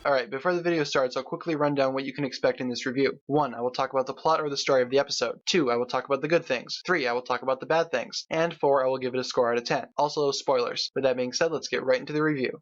Alright, before the video starts, I'll quickly run down what you can expect in this review. 1. I will talk about the plot or the story of the episode. 2. I will talk about the good things. 3. I will talk about the bad things. And 4. I will give it a score out of 10. Also, spoilers. With that being said, let's get right into the review.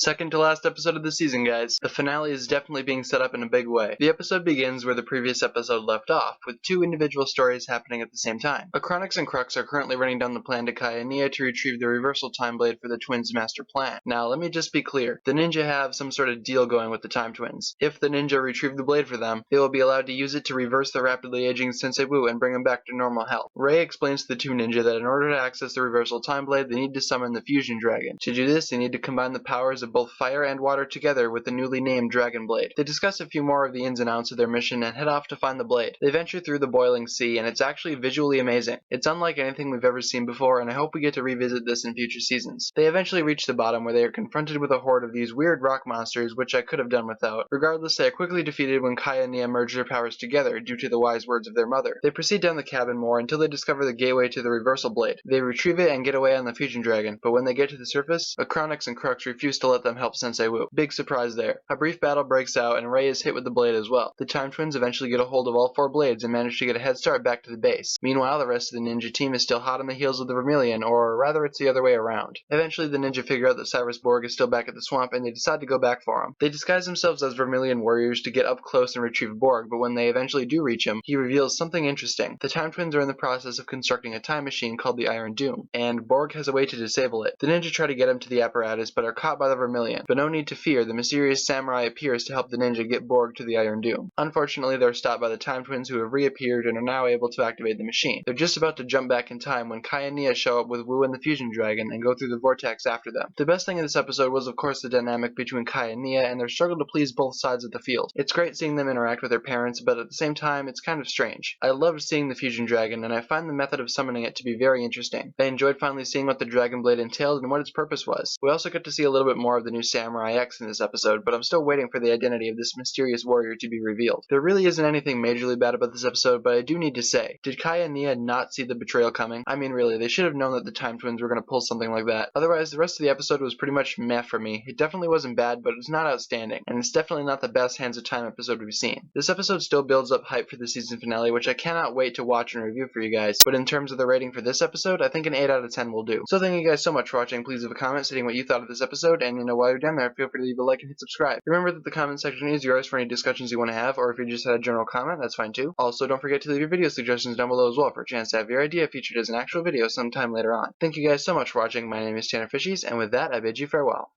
Second to last episode of the season, guys. The finale is definitely being set up in a big way. The episode begins where the previous episode left off, with two individual stories happening at the same time. Acronix and Crux are currently running down the plan to Kai and Nia to retrieve the reversal time blade for the twins' master plan. Now, let me just be clear. The ninja have some sort of deal going with the time twins. If the ninja retrieve the blade for them, they will be allowed to use it to reverse the rapidly aging Sensei Wu and bring him back to normal health. Rei explains to the two ninja that in order to access the reversal time blade, they need to summon the fusion dragon. To do this, they need to combine the powers of both fire and water together with the newly named Dragon Blade. They discuss a few more of the ins and outs of their mission and head off to find the blade. They venture through the boiling sea, and it's actually visually amazing. It's unlike anything we've ever seen before, and I hope we get to revisit this in future seasons. They eventually reach the bottom, where they are confronted with a horde of these weird rock monsters, which I could have done without. Regardless, they are quickly defeated when Kai and Nia merge their powers together due to the wise words of their mother. They proceed down the cabin more until they discover the gateway to the reversal blade. They retrieve it and get away on the fusion dragon, but when they get to the surface, Acronix and Crux refuse to let them help Sensei Wu. Big surprise there. A brief battle breaks out and Rei is hit with the blade as well. The time twins eventually get a hold of all four blades and manage to get a head start back to the base. Meanwhile, the rest of the ninja team is still hot on the heels of the Vermilion, or rather it's the other way around. Eventually the ninja figure out that Cyrus Borg is still back at the swamp and they decide to go back for him. They disguise themselves as Vermilion warriors to get up close and retrieve Borg, but when they eventually do reach him, he reveals something interesting. The time twins are in the process of constructing a time machine called the Iron Doom, and Borg has a way to disable it. The ninja try to get him to the apparatus but are caught by the Vermilion, but no need to fear, the mysterious samurai appears to help the ninja get Borg to the Iron Doom. Unfortunately, they're stopped by the time twins who have reappeared and are now able to activate the machine. They're just about to jump back in time when Kai and Nia show up with Wu and the fusion dragon and go through the vortex after them. The best thing in this episode was of course the dynamic between Kai and Nia and their struggle to please both sides of the field. It's great seeing them interact with their parents, but at the same time it's kind of strange. I loved seeing the fusion dragon and I find the method of summoning it to be very interesting. I enjoyed finally seeing what the Dragon Blade entailed and what its purpose was. We also get to see a little bit more of the new Samurai X in this episode, but I'm still waiting for the identity of this mysterious warrior to be revealed. There really isn't anything majorly bad about this episode, but I do need to say, did Kai and Nia not see the betrayal coming? I mean really, they should have known that the time twins were going to pull something like that. Otherwise, the rest of the episode was pretty much meh for me. It definitely wasn't bad, but it was not outstanding, and it's definitely not the best Hands of Time episode we've seen. This episode still builds up hype for the season finale, which I cannot wait to watch and review for you guys, but in terms of the rating for this episode, I think an 8 out of 10 will do. So thank you guys so much for watching. Please leave a comment stating what you thought of this episode, and while you're down there, feel free to leave a like and hit subscribe. Remember that the comment section is yours for any discussions you want to have, or if you just had a general comment, that's fine too. Also, don't forget to leave your video suggestions down below as well for a chance to have your idea featured as an actual video sometime later on. Thank you guys so much for watching. My name is TannerFishies, and with that, I bid you farewell.